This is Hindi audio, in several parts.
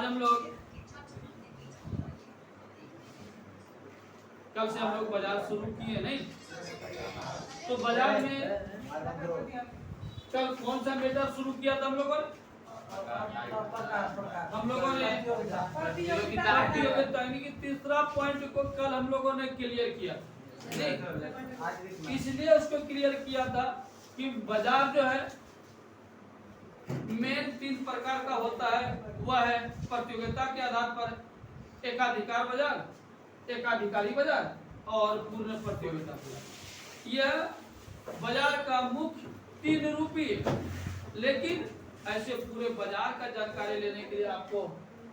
हम लोग कल से हम लोग बाजार शुरू किए नहीं, तो बाजार में कल कौन सा मैटर शुरू किया था हम लोगों ने? यानी कि तीसरा पॉइंट को कल हम लोगों ने क्लियर किया नहीं, इसलिए उसको क्लियर किया था कि बाजार जो है मेन 3 प्रकार का होता है। वह है प्रतियोगिता के आधार पर एकाधिकार बाजार, एकाधिकारी बाजार और पूर्ण प्रतियोगिता बाजार। यह बाजार का मुख्य 3 रूप ही है, लेकिन ऐसे पूरे बाजार का जानकारी लेने के लिए आपको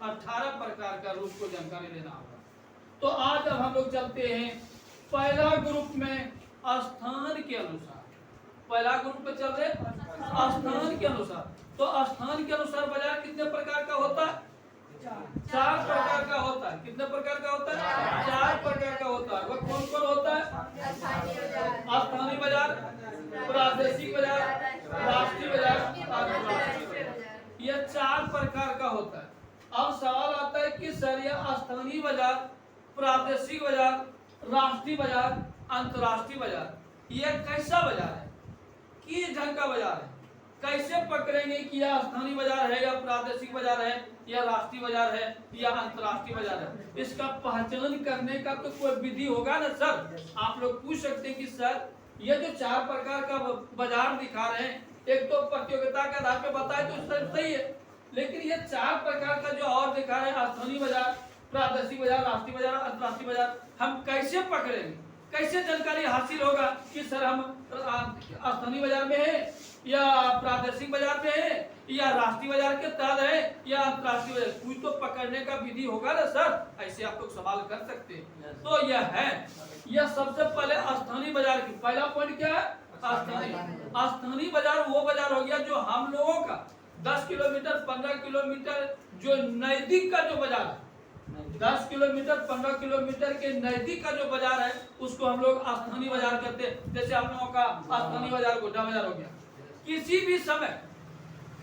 18 प्रकार का रूप को जानकारी लेना होगा। तो आज अब हम लोग चलते हैं पहला ग्रुप में स्थान के अनुसार। पहला ग्रुप पे चल रहे स्थान के अनुसार। तो स्थान के अनुसार बाजार कितने प्रकार का होता है? 4 प्रकार का होता है। कितने प्रकार का होता है? 4 प्रकार का होता है। वह कौन कौन होता है? स्थानीय बाजार, प्रादेशिक बाजार, राष्ट्रीय बाजार, अंतरराष्ट्रीय बाजार। यह 4 प्रकार का होता है। अब सवाल आता है कि सर यह स्थानीय बाजार, प्रादेशिक बाजार, राष्ट्रीय बाजार, अंतरराष्ट्रीय बाजार यह कैसा बाजार है? किस ढंग का बाजार है? कैसे पकड़ेंगे कि यह स्थानीय बाजार है या प्रादेशिक बाजार है या राष्ट्रीय बाजार है या अंतरराष्ट्रीय बाजार है? इसका पहचान करने का तो कोई विधि होगा ना सर। आप लोग पूछ सकते हैं कि सर ये जो 4 प्रकार का बाजार दिखा रहे हैं, एक तो प्रतियोगिता के आधार पे बताए तो सही है, लेकिन ये 4 प्रकार का जो और दिखा रहे हैं स्थानीय बाजार, प्रादेशिक बाजार, राष्ट्रीय बाजार, अंतरराष्ट्रीय बाजार, हम कैसे पकड़ेंगे? कैसे जानकारी हासिल होगा कि सर हम स्थानीय बाजार में है या प्रादेशिक बाजार में है या राष्ट्रीय बाजार के तहत है या अंतरराष्ट्रीय बाजार? कुछ तो पकड़ने का विधि होगा ना सर। ऐसे आप लोग सवाल कर सकते हैं। तो यह है, यह सबसे पहले स्थानीय बाजार की पहला पॉइंट क्या है? स्थानीय बाजार वो बाजार हो गया जो हम लोगों का 10 किलोमीटर 15 किलोमीटर जो नजदीक का जो बाजार है, 10 किलोमीटर 15 किलोमीटर के नजदीक का जो बाजार है उसको हम लोग स्थानीय बाजार कहते हैं। जैसे हम लोगों का स्थानीय बाजार गोड्डा बाजार हो गया। किसी भी समय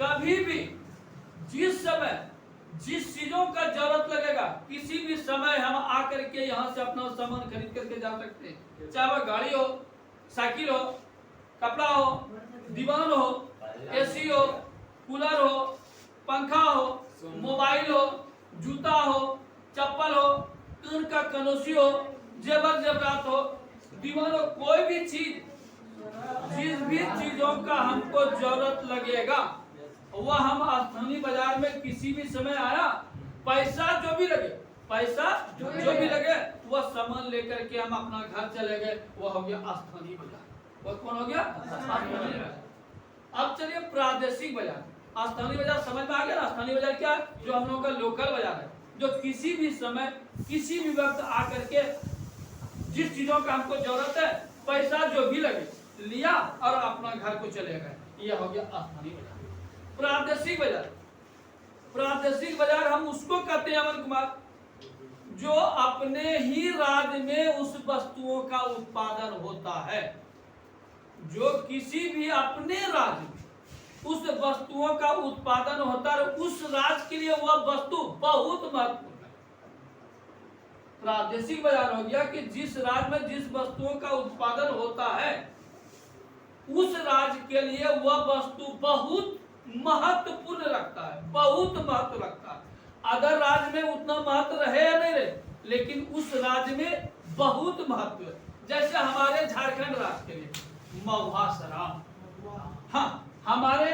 कभी भी जिस समय जिस चीजों का जरूरत लगेगा, किसी भी समय हम आकर के यहाँ से अपना सामान खरीद करके जा सकते हैं। चाहे वह गाड़ी हो, साइकिल हो, कपड़ा हो, दीवान हो, एसी हो, कूलर हो, पंखा हो, मोबाइल हो, जूता हो, चप्पल हो, कान का कनोसी हो, जेवर जेवरात हो, दीवान हो, कोई भी चीज, जिस भी चीजों का हमको जरूरत लगेगा वह हम स्थानीय बाजार में किसी भी समय आया, पैसा जो भी लगे, पैसा जो भी लगे वह सामान लेकर के हम अपना घर चले गए, वह हो गया स्थानीय बाजार। वह कौन हो गया? स्थानीय बाजार। अब चलिए प्रादेशिक बाजार। स्थानीय बाजार समझ में आ गया ना? स्थानीय बाजार क्या है? जो हम लोगों का लोकल बाजार है, जो किसी भी समय किसी भी वक्त आकर के जिस चीजों का हमको जरूरत है, पैसा जो भी लगे लिया और अपना घर को चले गए, यह हो गया स्थानीय बाजार। प्रादेशिक बाजार, प्रादेशिक बाजार हम उसको कहते हैं अमन कुमार, जो अपने ही राज्य में उस वस्तुओं का उत्पादन होता है। जो किसी भी अपने राज्य में उस वस्तुओं का उत्पादन होता है, उस राज्य के लिए वह वस्तु बहुत महत्वपूर्ण है। प्रादेशिक बाजार हो गया कि जिस राज्य में जिस वस्तुओं का उत्पादन होता है उस राज्य के लिए वह वस्तु बहुत महत्वपूर्ण रखता है, बहुत महत्व रखता है। अदर राज्य में उतना महत्व रहे या नहीं रहे, लेकिन उस राज्य में बहुत महत्व है। जैसे हमारे झारखंड राज्य के लिए महुआ शराब, हाँ हमारे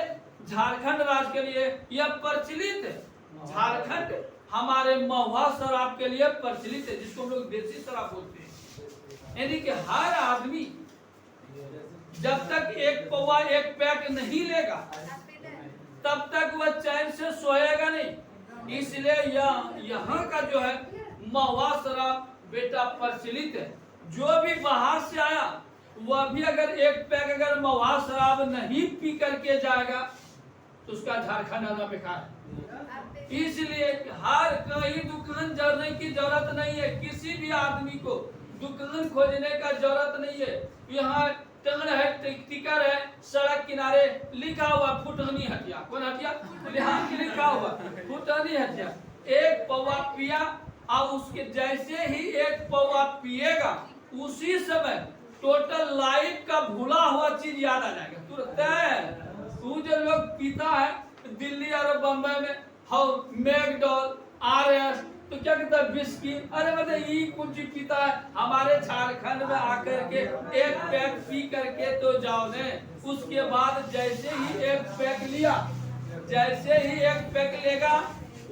झारखंड राज्य के लिए यह प्रचलित है। झारखंड हमारे महुआ शराब के लिए प्रचलित है, जिसको हम लोग देसी शराब बोलते हैं। यानी कि हर आदमी जब तक एक पौवा एक पैक नहीं लेगा तब तक वह चैन से सोएगा नहीं। इसलिए यहाँ का जो है महुआ शराब बेटा प्रचलित है। जो भी बाहर से आया वह भी अगर एक पैक अगर महुआ शराब नहीं पी करके जाएगा तो उसका झारखंड आना बेकार है। इसलिए हर कहीं दुकान जाने की जरूरत नहीं है, किसी भी आदमी को दुकान खोजने का जरूरत नहीं है। यहाँ टंगड़ है, टिकर है, सड़क किनारे लिखा हुआ फुटहनी हटिया। कौन हटिया? यहाँ लिखा हुआ फुटहनी हटिया। एक पौवा पिया और उसके जैसे ही एक पौवा पिएगा उसी समय टोटल लाइफ का भूला हुआ चीज याद आ जाएगा तुरंत। तू जो लोग पीता है दिल्ली और बम्बई में हाउ मैकडॉल RS तो क्या कहता है बिस्की, अरे मतलब ये कुछ पीता है। हमारे झारखंड में आकर के एक पैक पी करके तो जाओ ने, उसके बाद जैसे ही एक पैक लिया, जैसे ही एक पैक लेगा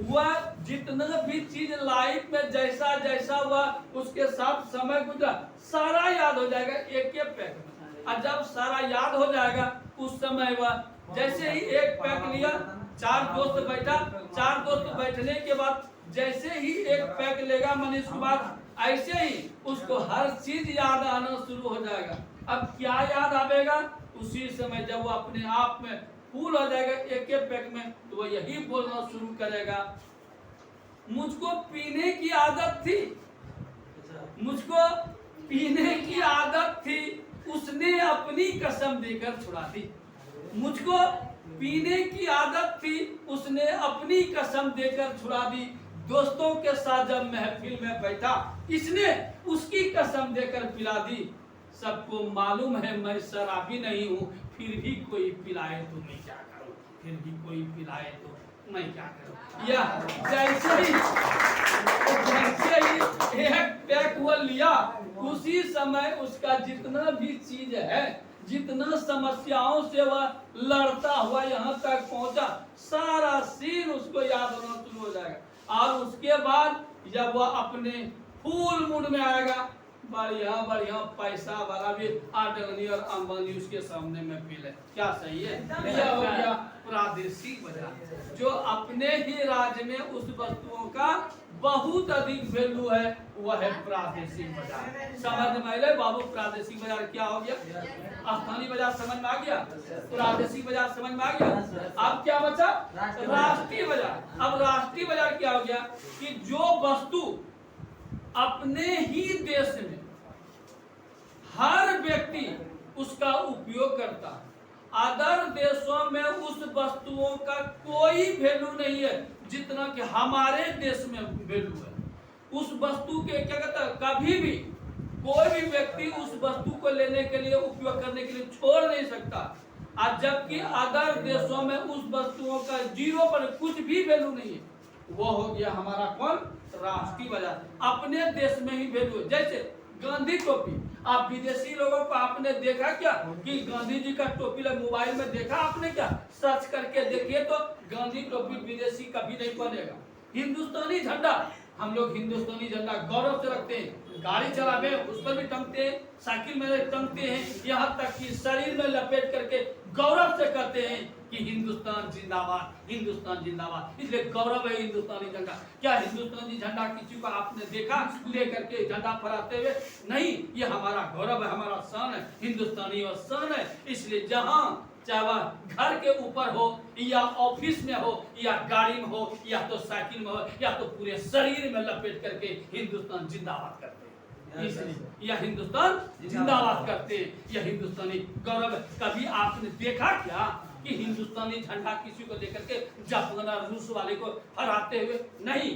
वह जितना भी चीज लाइफ में जैसा जैसा हुआ उसके साथ समय गुजरा सारा याद हो जाएगा एक एक पैक में। और जब सारा याद हो जाएगा उस समय वह जैसे ही एक पैक लिया, 4 दोस्त बैठा, 4 दोस्त बैठने के बाद जैसे ही एक पैक लेगा मैंने उसके बाद ऐसे ही उसको हर चीज याद आना शुरू हो जाएगा। अब क्या याद आवेगा उसी समय जब वो अपने आप में फूल हो जाएगा एक एक पैक में, तो वो यही बोलना शुरू करेगा मुझको पीने की आदत थी, मुझको पीने की आदत थी, उसने अपनी कसम देकर छुड़ा दी। मुझको पीने की आदत थी, उसने अपनी कसम देकर छुड़ा दी। दोस्तों के साथ जब महफिल में बैठा इसने उसकी कसम देकर पिला दी। सबको मालूम है मैं शराबी नहीं हूँ, फिर भी कोई पिलाए तो मैं क्या करूँ, फिर भी कोई पिलाए तो मैं क्या करूँ। यह जैसे ही एक पैक वो लिया उसी समय उसका जितना भी चीज है, जितना समस्याओं से वह लड़ता हुआ यहाँ तक पहुंचा, सारा सीन उसको याद होना शुरू हो जाएगा। और उसके बाद जब वह अपने फुल मूड में आएगा, बढ़िया बढ़िया पैसा वाला भी अडानी और अंबानी उसके सामने में पी ले, क्या सही है। यह हो गया प्रादेशिक बाजार, जो अपने ही राज्य में उस वस्तुओं का बहुत अधिक वैल्यू है, वह है प्रादेशिक बाजार। समझ में आए बाबू, प्रादेशिक बाजार क्या हो गया? स्थानीय बाजार समझ में आ गया, प्रादेशिक बाजार समझ में आ गया। अब क्या बचा? राष्ट्रीय बाजार। अब राष्ट्रीय बाजार क्या हो गया कि जो वस्तु अपने ही देश में हर व्यक्ति उसका उपयोग करता है, अदर देशों में उस वस्तुओं का कोई वैल्यू नहीं है जितना कि हमारे देश में वैल्यू है। उस वस्तु के क्या कहता है, कभी भी कोई भी व्यक्ति उस वस्तु को लेने के लिए उपयोग करने के लिए छोड़ नहीं सकता। आज जबकि अदर देशों में उस वस्तुओं का 0 पर कुछ भी वैल्यू नहीं है। वो हो गया हमारा कौन? राष्ट्रीय बाजार। अपने देश में ही वैल्यू है। जैसे गांधी टोपी, आप विदेशी लोगों को आपने देखा क्या कि गांधी जी का टोपी मोबाइल में देखा आपने क्या? सर्च करके देखिए तो गांधी टोपी विदेशी कभी नहीं पहनेगा। हिंदुस्तानी झंडा, हम लोग हिंदुस्तानी झंडा गौरव से रखते हैं, गाड़ी चलावे उस पर भी टंगते हैं, साइकिल में टंगते हैं, यहाँ तक कि शरीर में लपेट करके गौरव से कहते हैं कि हिंदुस्तान जिंदाबाद, हिंदुस्तान जिंदाबाद। इसलिए गौरव है हिंदुस्तानी झंडा। क्या हिंदुस्तानी झंडा किसी को आपने देखा लेकर के झंडा फहराते हुए? नहीं, ये हमारा गौरव है, हमारा शान है, हिंदुस्तानी और शान है। इसलिए जहाँ चाहे वह घर के ऊपर हो या ऑफिस में हो या गाड़ी में हो या तो साइकिल में हो या तो पूरे शरीर में लपेट करके हिंदुस्तान जिंदाबाद करते हैं। इसलिए यह हिंदुस्तान जिंदाबाद करते हैं, यह हिंदुस्तानी गौरव है। कभी आपने देखा क्या कि हिंदुस्तानी झंडा किसी को लेकर के जापान और रूस वाले को हराते हुए? नहीं।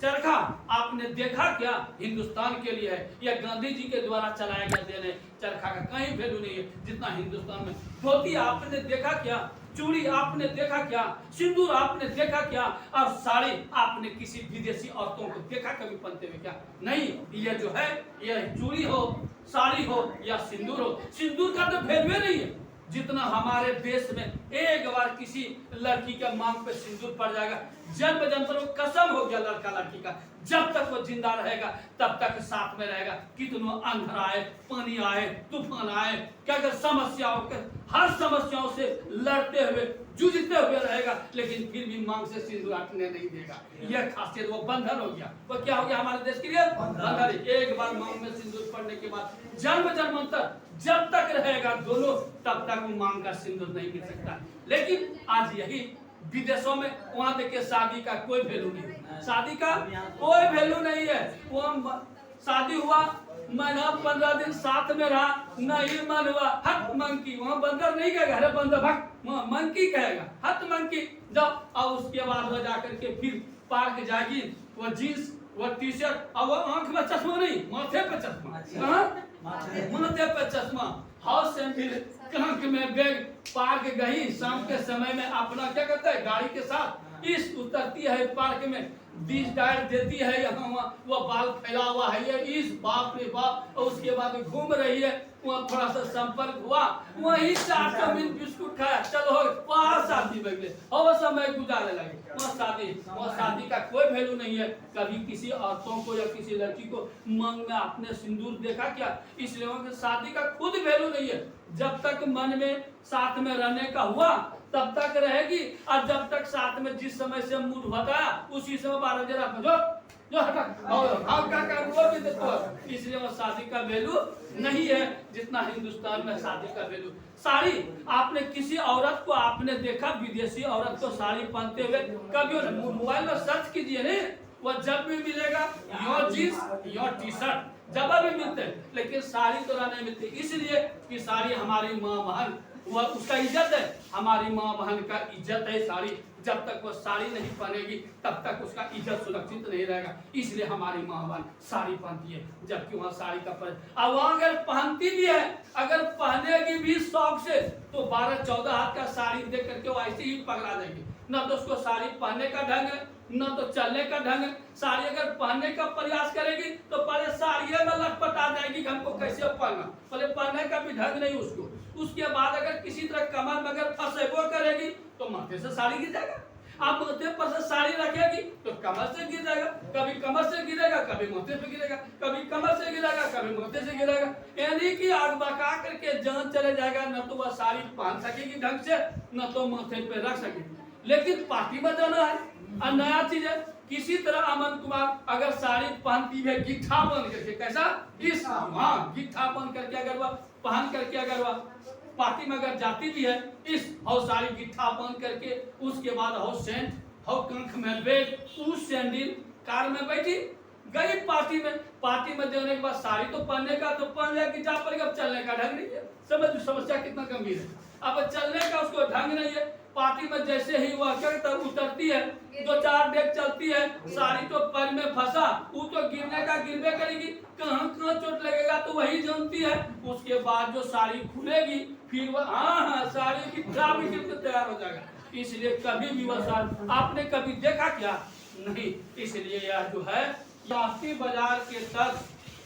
चरखा आपने देखा क्या हिंदुस्तान के लिए है, यह गांधी जी के द्वारा चलाया गया देन है। चरखा का कहीं वैल्यू नहीं है जितना हिंदुस्तान में। धोती आपने देखा क्या? चूड़ी आपने देखा क्या? सिंदूर आपने देखा क्या? और साड़ी आपने किसी विदेशी औरतों को देखा कभी पहनते हुए क्या? नहीं। यह जो है, यह चूड़ी हो, साड़ी हो या सिंदूर हो, सिंदूर का तो वैल्यू नहीं है जितना हमारे देश में एक बार किसी लड़की के मांग पे सिंदूर पड़ जाएगा, जन्म जन्म पर कसम हो गया लड़का लड़की का, जब तक वो जिंदा रहेगा तब तक साथ में रहेगा। कितना अंधर आए, पानी आए, तूफान आए, क्या क्या समस्याओं के हर समस्याओं से लड़ते हुए जूझते हुए रहेगा, लेकिन फिर भी मांग से सिंदूर हटने नहीं देगा। यह खासियत, वो बंधन हो गया। वो क्या हो गया हमारे देश के लिए? बंधन। एक बार मांग में सिंदूर पड़ने के बाद जन्म जन्मांतर जब तक रहेगा दोनों, तब तक वो मांग का सिंदूर नहीं मिल सकता। लेकिन आज यही विदेशों में, वहां देखिए शादी का कोई वैल्यू नहीं, शादी का कोई वैल्यू नहीं है। वो शादी हुआ, महीना 15 दिन साथ में रहा, नहीं मन हुआ, हट मंकी। वहां बंदर नहीं कहेगा अरे बंदर भक्त, वहां मंकी कहेगा, हट मंकी जाओ। और उसके बाद वो जाकर के फिर पार्क जाएगी, वो जींस, वो टी शर्ट, और वो आंख में चश्मा नहीं, माथे पे चश्मा, कहाँ माथे पे चश्मा, हाउस सैंडल, कांख में बैग, पार्क गई शाम के समय में अपना क्या करता है गाड़ी के साथ इस उतरती है पार्क में, 20 टायर देती है यहाँ वहाँ, वो बाल फैला हुआ है ये इस, बाप रे बाप, और उसके बाद घूम रही है, वहाँ थोड़ा सा संपर्क हुआ, वही 400 मिल बिस्कुट खाया, चलो वहाँ शादी बन गई और वो समय गुजारने लगे, वहाँ शादी का कोई वैल्यू नहीं है। कभी किसी औरतों को या किसी लड़की को मन में आपने सिंदूर देखा क्या? इसलिए वहाँ शादी का खुद वैल्यू नहीं है। जब तक मन में साथ में रहने का हुआ तब तक रहेगी, और जब तक साथ में जिस समय से मूड बताया उसी समय 12 बजे रात में जो हटा और क्या कर वो भी देखो, इसलिए वो शादी का वैल्यू नहीं है जितना हिंदुस्तान में शादी का वैल्यू। साड़ी, आपने किसी औरत को आपने देखा विदेशी औरत को साड़ी पहनते हुए कभी? मोबाइल में सर्च कीजिए, नहीं वो जब भी मिलेगा your jeans your T shirt जब भी मिलते हैं, लेकिन साड़ी तो नहीं मिलती, इसलिए कि साड़ी हमारी माँ बहन, वह उसका इज्जत है, हमारी माँ बहन का इज्जत है साड़ी। जब तक वो साड़ी नहीं पहनेगी तब तक उसका इज्जत सुरक्षित नहीं रहेगा, इसलिए हमारी माँ बहन साड़ी पहनती है, जबकि वहाँ साड़ी का अब वहाँ अगर पहनती भी है, अगर पहनेगी भी शौक से, तो 12-14 हाथ का साड़ी देख करके वो ऐसे ही पकड़ा देगी, न तो उसको साड़ी पहनने का ढंग है न तो चलने का ढंग है। साड़ी अगर पहनने का प्रयास करेगी तो पहले साड़ियों में लटपटा जाएगी, हमको कैसे पहनना, पहले पहनने का भी ढंग नहीं उसको। उसके बाद अगर किसी तरह कमर में अगर फंसेबो करेगी तो माथे से साड़ी गिर जाएगा, आप माथे पर से साड़ी रखेगी तो कमर से गिर जाएगा, कभी कमर से गिरेगा कभी माथे पे गिरेगा, कभी कमर से गिरेगा कभी माथे से गिरेगा, यानी कि आग बका करके जान चले जाएगा, न तो वह साड़ी पहन सकेगी ढंग से न तो माथे पे रख सकेगी। लेकिन पार्टी में जाना है और नया चीज है, किसी तरह अमन कुमार अगर साड़ी पहनती है गिट्ठा बन करके, कैसा इस हाँ गिट्ठा बन करके अगर वह पहन करके अगर वह पार्टी में अगर जाती भी है इस और साड़ी गिट्ठा बन करके, उसके बाद हो सेंट हो कंख में बैग, उस सैंडल कार में बैठी गई पार्टी में देने के बाद साड़ी तो पहनने का तो पहन लिया, गिट्ठा पर अब चलने का ढंग नहीं है। समझ समस्या कितना गंभीर है, अब चलने का उसको ढंग नहीं है। पार्टी में जैसे ही वह क्या उतरती है 2-4 डेग चलती है, साड़ी तो पैर में फंसा, वो तो गिरने का गिरने करेगी, कहाँ चोट लगेगा तो वही जानती है। उसके बाद जो साड़ी खुलेगी फिर वह हाँ साड़ी की भी गिर के तैयार हो जाएगा। इसलिए कभी भी वह साड़ी आपने कभी देखा क्या? नहीं। इसलिए यह जो है राष्ट्रीय बाजार के तक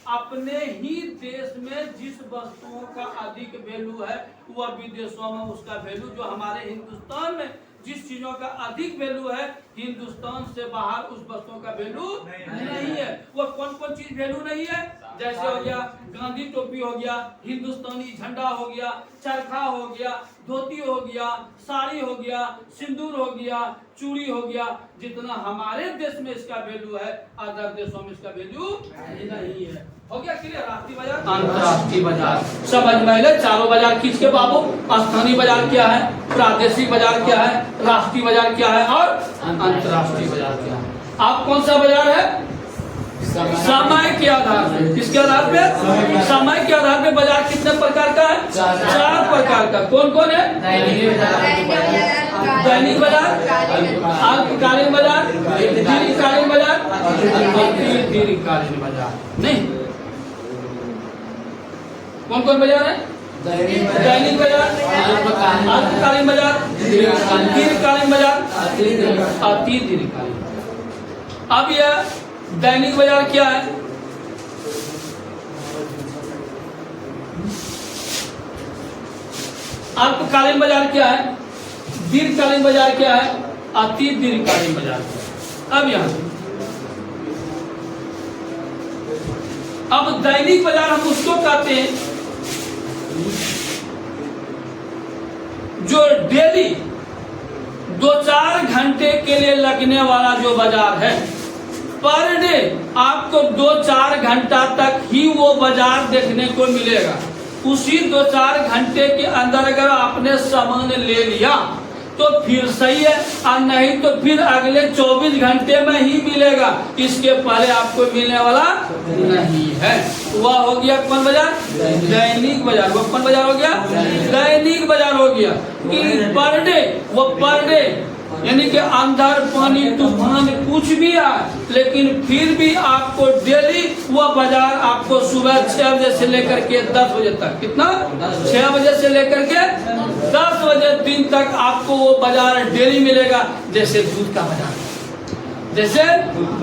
अपने ही देश में जिस वस्तुओं का अधिक वैल्यू है वह विदेशों में उसका वैल्यू, जो हमारे हिंदुस्तान में जिस चीजों का अधिक वैल्यू है हिंदुस्तान से बाहर उस वस्तुओं का वैल्यू नहीं है। वो कौन कौन चीज वैल्यू नहीं है? जैसे हो गया गांधी टोपी हो गया, हिंदुस्तानी झंडा हो गया, चरखा हो गया, धोती हो गया, साड़ी हो गया, सिंदूर हो गया, चूड़ी हो गया। जितना हमारे देश में इसका वैल्यू है अदर देशों में इसका वैल्यू नहीं है। हो गया क्लियर? राष्ट्रीय बाजार, अंतर्राष्ट्रीय बाजार समझ में ले। चारों बाजार किसके बाबू? स्थानीय बाजार क्या है, प्रादेशिक बाजार क्या है, राष्ट्रीय बाजार क्या है और अंतर्राष्ट्रीय बाजार क्या है। आप कौन सा बाजार है? समय के आधार पे। किसके आधार पे? समय के आधार पे बाजार कितने प्रकार का है? 4 प्रकार का। कौन कौन है? दैनिक बाजार, अल्पकालीन बाजार, दीर्घकालीन बाजार और दीर्घकालीन बाजार। नहीं, कौन कौन बाजार है? दैनिक बाजार, अल्पकालीन बाजार, दीर्घकालीन बाजार, अति दीर्घकालीन। अब यह दैनिक बाजार क्या है? अल्पकालीन बाजार क्या है? दीर्घकालीन बाजार क्या है? अति दीर्घकालीन बाजार। अब यहाँ अब दैनिक बाजार हम उसको कहते हैं जो डेली 2-4 घंटे के लिए लगने वाला जो बाजार है। पर डे आपको 2-4 घंटा तक ही वो बाजार देखने को मिलेगा। उसी 2-4 घंटे के अंदर अगर आपने सामान ले लिया तो फिर सही है, और नहीं तो फिर अगले 24 घंटे में ही मिलेगा, इसके पहले आपको मिलने वाला नहीं है। वह हो गया कौन बाजार? दैनिक बाजार। वो कौन बाजार हो गया? दैनिक बाजार हो गया कि पर डे, वो पर डे यानी कि अंधर पानी तूफान कुछ भी आए, लेकिन फिर भी आपको डेली वह बाजार आपको सुबह 6 बजे से लेकर के 10 बजे तक, कितना 6 बजे से लेकर के 10 बजे दिन तक आपको वो बाजार डेली मिलेगा। जैसे दूध का बाजार, जैसे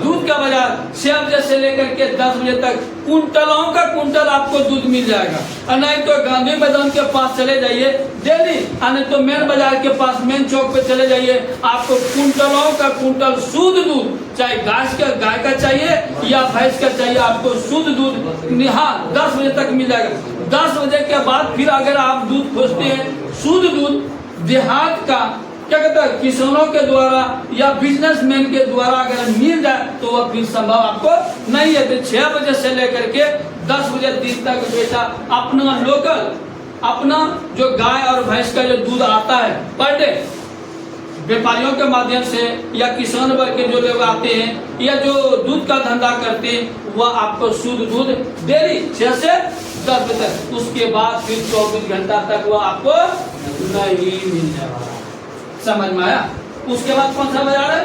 दूध का बाजार 6 बजे से लेकर के 10 बजे तक कुंटलों का कुंटल आपको दूध मिल जाएगा। और नहीं तो गांधी मैदान के पास चले जाइए डेली, नहीं तो मेन बाजार के पास मेन चौक पे चले जाइए, आपको कुंटलों का कुंटल शुद्ध दूध, चाहे गाय का चाहिए या भैंस का चाहिए, आपको शुद्ध दूध हाँ 10 बजे तक मिल जाएगा। 10 बजे के बाद फिर अगर आप दूध खोजते हैं शुद्ध दूध देहात का, क्या कहता है, किसानों के द्वारा या बिजनेसमैन के द्वारा अगर मिल जाए तो वह फिर संभव आपको नहीं है। तो 6 बजे से लेकर के 10 बजे दिन तक बेटा अपना लोकल, अपना जो गाय और भैंस का जो दूध आता है पर डे व्यापारियों के माध्यम से या किसान वर्ग के जो लोग आते हैं या जो दूध का धंधा करते हैं, वह आपको शुद्ध दूध डेली 6 से 10 बजे तक, उसके बाद फिर 24 घंटा तक वह आपको नहीं मिल जाएगा। समझ में आया? उसके बाद कौन सा बाजार है?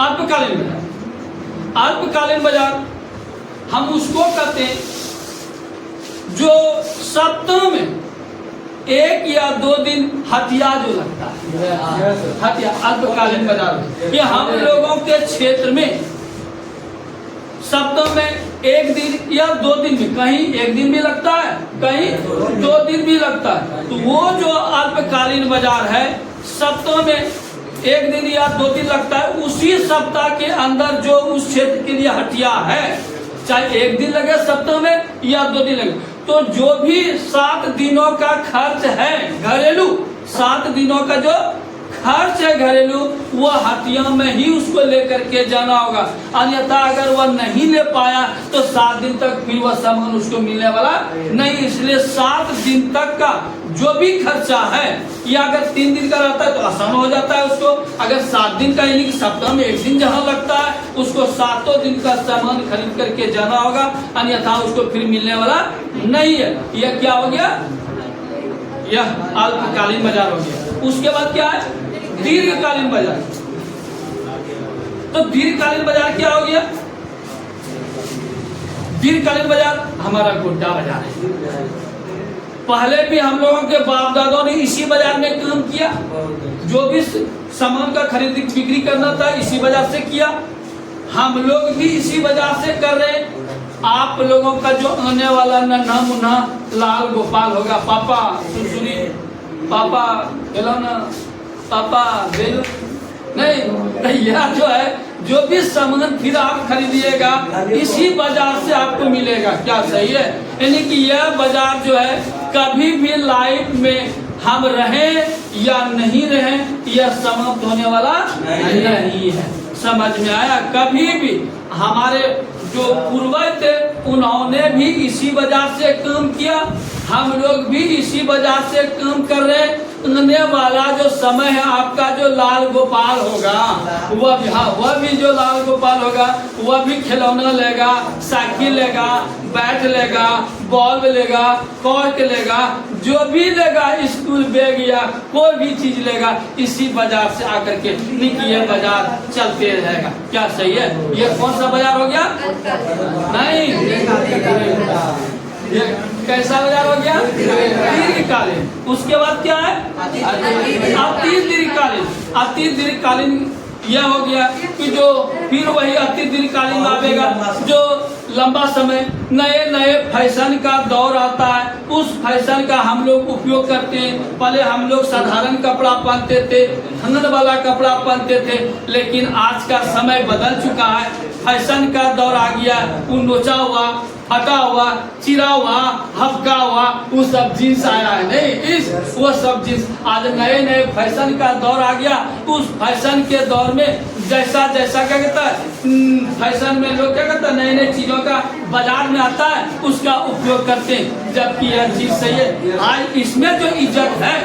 अल्पकालीन बाजार। अल्पकालीन बाजार हम उसको कहते हैं जो सप्ताह में 1 या 2 दिन हटिया जो लगता है, हटिया अल्पकालीन बाजार। ये हम लोगों के क्षेत्र में सप्ताह में 1 दिन या 2 दिन भी, कहीं 1 दिन भी लगता है, कहीं 2 दिन भी लगता है। तो वो जो अल्पकालीन बाजार है सप्ताह में 1 दिन या 2 दिन लगता है, उसी सप्ताह के अंदर जो उस क्षेत्र के लिए हटिया है, चाहे 1 दिन लगे सप्ताह में या 2 दिन लगे, तो जो भी 7 दिनों का खर्च है घरेलू, 7 दिनों का जो खर्च है घरेलू, वह हटिया में ही उसको लेकर के जाना होगा। अन्यथा अगर वह नहीं ले पाया तो 7 दिन तक फिर वह सामान उसको मिलने वाला नहीं। इसलिए 7 दिन तक का जो भी खर्चा है, या अगर 3 दिन का रहता है तो आसान हो जाता है उसको। अगर 7 दिन का, यानी कि सप्ताह में 1 दिन जहाँ लगता है, उसको 7 दिन का सामान खरीद करके जाना होगा, अन्यथा उसको फिर मिलने वाला नहीं है। यह क्या हो गया? यह अल्पकालीन बाजार हो गया। उसके बाद क्या है? दीर्घकालीन बाजार। तो दीर्घकालीन बाजार क्या हो गया? दीर्घकालीन बाजार हमारा गुड्डा बाजार है। पहले भी हम लोगों के बाप दादों ने इसी बाजार में काम किया, जो भी सामान का खरीद बिक्री करना था इसी बाजार से किया, हम लोग भी इसी बाजार से कर रहे हैं। आप लोगों का जो आने वाला नन्हा मुन्हा लाल गोपाल होगा, पापा सुनसुनी, पापा खिलौना, पापा बेलू, नहीं, यह जो है जो भी सामान फिर आप खरीदिएगा इसी बाजार से आपको मिलेगा। क्या सही है? यानी कि यह बाजार जो है कभी भी लाइफ में हम रहें या नहीं रहें, यह समाप्त होने वाला नहीं है। समझ में आया? कभी भी हमारे जो पूर्वज थे उन्होंने भी इसी बाजार से काम किया, हम लोग भी इसी बाजार से काम कर रहे हैं। आने वाला जो समय है आपका जो लाल गोपाल होगा, वह भी, हाँ, वह भी जो लाल गोपाल होगा वह भी खिलौना लेगा, साइकिल लेगा, बैट लेगा, बॉल लेगा, कॉर्क लेगा, जो भी लेगा, स्कूल बैग या कोई भी चीज लेगा, इसी बाजार से आकर के ये बाजार चलते रहेगा। क्या सही है? ये कौन सा बाजार हो गया? नहीं, ये कैसा बाजार हो गया? दीर्घकालीन। उसके बाद क्या है? अति दीर्घकालीन। अति दीर्घकालीन यह हो गया कि जो फिर वही अति दीर्घकालीन आवेगा, जो लंबा समय नए नए फैशन का दौर आता है, उस फैशन का हम लोग उपयोग करते हैं। पहले हम लोग साधारण कपड़ा पहनते थे, हंगन वाला कपड़ा पहनते थे, लेकिन आज का समय बदल चुका है, फैशन का दौर आ गया। वो नोचा हुआ, फटा हुआ, चिरा हुआ, हफ्का हुआ, वो सब जींस आया है, नहीं, इस वो सब जींस आज नए नए फैशन का दौर आ गया। उस फैशन के दौर में जैसा जैसा क्या कहता है, फैशन में लोग क्या कहता है, नए नए चीजों का बाजार में आता है, उसका उपयोग करते हैं, जबकि यह चीज सही है। आज इसमें जो इज्जत है,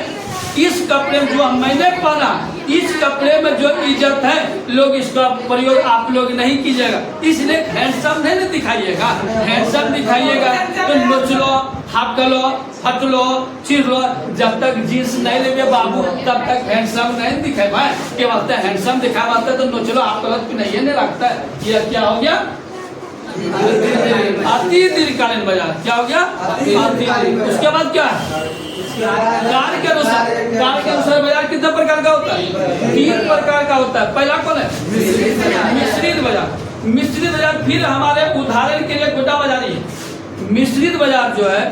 इस कपड़े जो मैंने पहना, इस कपड़े में जो इज्जत है लोग इसका प्रयोग आप लोग नहीं कीजिएगा। इसलिए हैंडसम नहीं दिखाइएगा, हैंडसम दिखाइएगा तो नोच लो, हाफ लो, फट लो, चिर लो। जब तक जींस नहीं लेंगे बाबू तब तक हैंडसम नहीं दिखाए भाई के वास्ते हैंडसम दिखा वास्ते तो नोच लो, आप गलत नहीं रखता है। यह क्या हो गया? अति दीर्घकालीन बाजार। क्या हो गया? उसके बाद क्या है? कार्य के अनुसार बाजार कितने प्रकार का होता है? 3 प्रकार का होता है। पहला कौन है? मिश्रित बाजार। मिश्रित बाजार फिर हमारे उदाहरण के लिए गोटा बाजारी है। मिश्रित बाजार जो है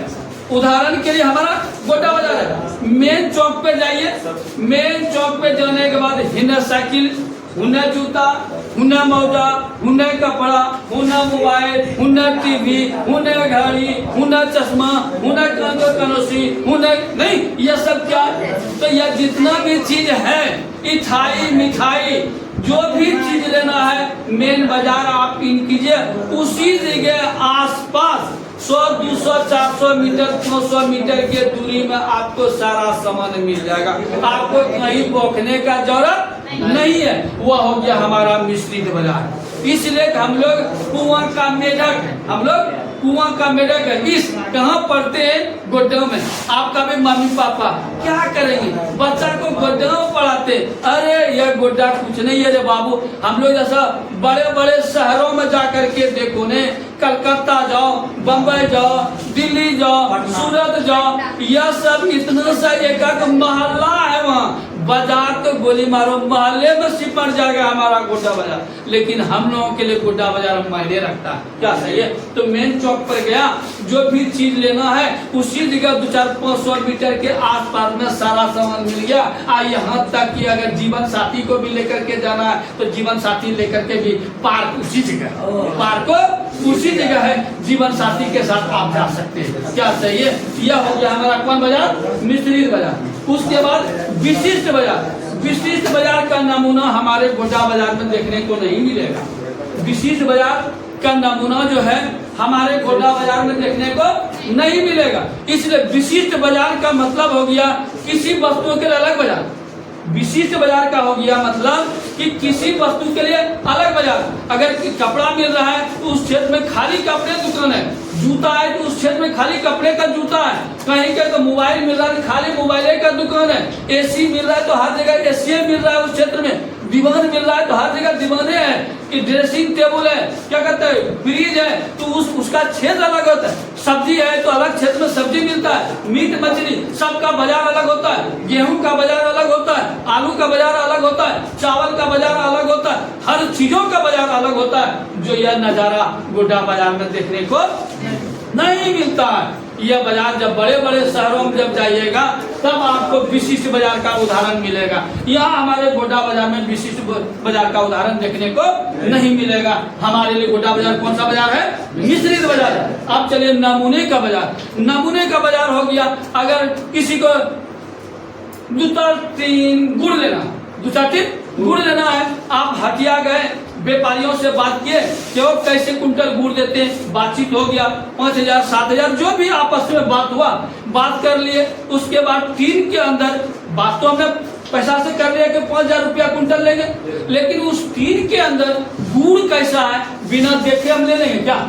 उदाहरण के लिए हमारा गोटा बाजार है। मेन चौक पे जाइए, मेन चौक पे जाने के बाद हिंडा साइकिल, हुना जूता, हुना मौजा, हुना कपड़ा, हुना मोबाइल, हुना टीवी, हुना घड़ी, हुना चश्मा, हुना कनोसी, हुना नहीं, यह सब क्या? तो यह जितना भी चीज है, इठाई मिठाई जो भी चीज लेना है मेन बाजार आप इन कीजिए। उसी जगह आसपास 100, 200, 400 मीटर, 500 मीटर के दूरी में आपको सारा सामान मिल जाएगा। आपको कहीं भौंकने का जरूरत नहीं है। वह हो गया हमारा मिश्रित बाजार। इसलिए हम लोग कुआं का मेढक है, हम लोग कुआं का मेढक है। इस कहाँ पढ़ते हैं? गोड्डा में। आपका भी मम्मी पापा क्या करेंगे? बच्चा को गोड्डा में पढ़ाते। अरे यह गोड्डा कुछ नहीं है रे बाबू। हम लोग जैसा बड़े बड़े शहरों में जाकर के देखो ने, कलकत्ता जाओ, बम्बई जाओ, दिल्ली जाओ, सूरत जाओ, यह सब इतना सा एक मोहल्ला है। वहाँ बाजार तो गोली मारो मोहल्ले में सिमट जाएगा हमारा गोड्डा बाजार। लेकिन हम लोगों के लिए गोड्डा बाजार मायने रखता है। क्या सही है? तो मेन चौक पर गया, जो भी चीज लेना है उसी जगह 200-500 मीटर के आसपास में सारा सामान मिल गया। यहाँ तक कि अगर जीवन साथी को भी लेकर के जाना है तो जीवन साथी लेकर के भी पार्क उसी जगह, पार्क उसी जगह है, जीवन साथी के साथ आप जा सकते हैं। क्या सही है? यह हो गया हमारा कौन बाजार? मिश्रित बाजार। उसके बाद विशिष्ट बाजार। विशिष्ट बाजार का नमूना हमारे गोड्डा बाजार में देखने को नहीं मिलेगा। विशिष्ट बाजार का नमूना जो है हमारे गोड्डा बाजार में देखने को नहीं मिलेगा। इसलिए विशिष्ट बाजार का मतलब हो गया किसी वस्तु के लिए अलग बाजार। विशिष्ट बाजार का हो गया मतलब कि किसी वस्तु के लिए अलग बाजार। अगर कपड़ा मिल रहा है तो उस क्षेत्र में खाली कपड़े दुकान है, जूता है तो उस क्षेत्र में खाली कपड़े का जूता है, कहीं का तो मोबाइल मिल रहा है खाली मोबाइल का दुकान है, एसी मिल रहा है तो हर जगह एसी मिल रहा है उस क्षेत्र में, दीवान मिल रहा है तो हर जगह दीवाने हैं, कि ड्रेसिंग टेबल है, क्या कहते हैं, फ्रिज है तो उसका क्षेत्र अलग होता है। सब्जी है तो अलग क्षेत्र में सब्जी मिलता है, मीट मछली सबका बाजार अलग होता है, गेहूं का बाजार अलग होता है, आलू का बाजार अलग होता है, चावल का बाजार अलग होता है, हर चीजों का बाजार अलग होता है। जो यह नजारा गोड्डा बाजार में देखने को नहीं मिलता है। यह बाजार जब बड़े बड़े शहरों में जब जाइएगा तब आपको विशिष्ट बाजार का उदाहरण मिलेगा। यहाँ हमारे गोड्डा बाजार में विशिष्ट बाजार का उदाहरण देखने को नहीं मिलेगा। हमारे लिए गोड्डा बाजार कौन सा बाजार है? मिश्रित बाजार। अब चलिए नमूने का बाजार। नमूने का बाजार हो गया अगर किसी को 2-3 गुड़ लेना, 2-3 गुड़ लेना है, आप हटिया गए, व्यापारियों से बात किए कि वो कैसे कुंटल गुड़ देते हैं, बातचीत हो गया, 5,000 7,000 जो भी आपस में बात हुआ, बात कर लिए। उसके बाद टीन के अंदर बात तो हमने पैसा से कर लिया कि 5,000 रुपया कुंटल लेंगे, लेकिन उस टीन के अंदर गुड़ कैसा है बिना देखे हम ले लेंगे क्या?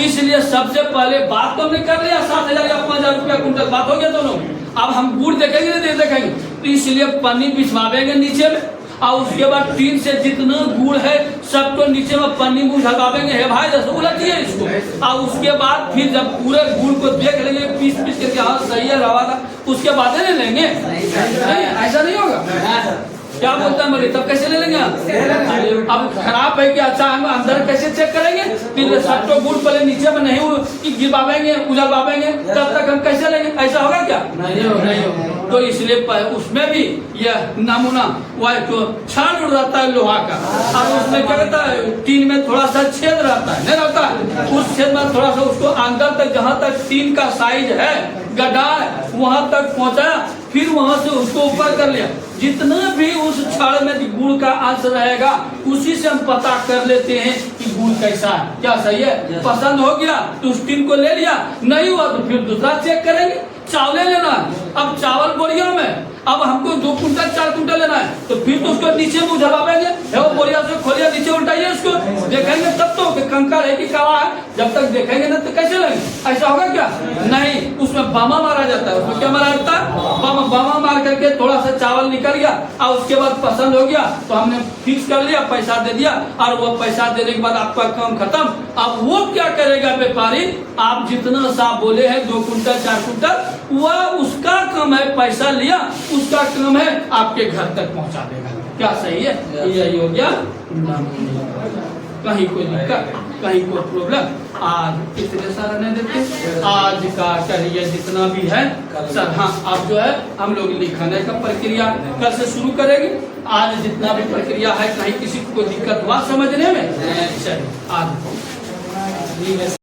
इसलिए सबसे पहले बात तो हमने कर लिया 7,000 या 5,000 रुपया कुंटल, बात हो गया दोनों। अब हम गुड़ देखेंगे नहीं देखेंगे, तो इसलिए पन्नी बिछवावेंगे नीचे में, और उसके बाद टीन से जितना गुड़ है सबको नीचे में पन्नी मुँह ढकावेंगे, है भाई जैसे उलटिए इसको। और उसके बाद फिर जब पूरे गुड़ को देख लेंगे पीस पीस करके, हाँ सही है रवा, उसके बाद ले लेंगे। नहीं, ऐसा नहीं होगा। क्या बोलता है मरी, तब कैसे ले लेंगे? अब खराब है कि अच्छा हम अंदर कैसे चेक करेंगे? फिर सबको गुड़ पहले नीचे में नहीं गिरवावेंगे, उजलवावेंगे, तब तक हम कैसे लेंगे? ऐसा होगा क्या? नहीं होगा। तो इसलिए उसमें भी यह नमूना वह तो छान रहता है लोहा का, और उसमें क्या कहता है टीन में थोड़ा सा छेद रहता है, नहीं रहता है, उस छेद में थोड़ा सा उसको अंदर तक जहाँ तक टीन का साइज है गड्ढा है वहां तक पहुंचाया, फिर वहां से उसको ऊपर कर लिया। जितना भी उस छड़ में गुड़ का अंश रहेगा उसी से हम पता कर लेते हैं कि गुड़ कैसा है। क्या सही है? पसंद हो गया तो उस टीन को ले लिया, नहीं हुआ तो फिर दूसरा चेक करेंगे। चावल लेना है। अब चावल बोरिया में, अब हमको 2 कुंटल 4 कुंटल लेना है, तो फिर तो उसको नीचे मुँह झपावेंगे, वो बोरिया से खोलिए, नीचे उल्टाइए, इसको देखेंगे तब तो कि कंकर है कि कवा है। जब तक देखेंगे ना तो कैसे लेंगे? ऐसा होगा क्या? नहीं, उसमें बामा मारा जाता है। उसमें क्या मारा जाता है? बामा मार करके थोड़ा सा चावल निकल गया और उसके बाद पसंद हो गया तो हमने फिक्स कर लिया, पैसा दे दिया, और वो पैसा देने के बाद आपका काम खत्म। अब वो क्या करेगा व्यापारी? आप जितना सा बोले हैं 2 कुंटल 4 कुंटल, वह उसका काम है, पैसा लिया, उसका काम है आपके घर तक पहुंचा देगा। क्या सही है? यही हो गया। कहीं कोई दिक्कत, कहीं कोई प्रॉब्लम? आज इतने सारा नहीं देते। आज का करिए जितना भी है सर, हाँ अब जो है हम लोग लिखने का प्रक्रिया कल से शुरू करेंगे। आज जितना भी प्रक्रिया है, कहीं किसी को दिक्कत हुआ समझने में? चलिए आज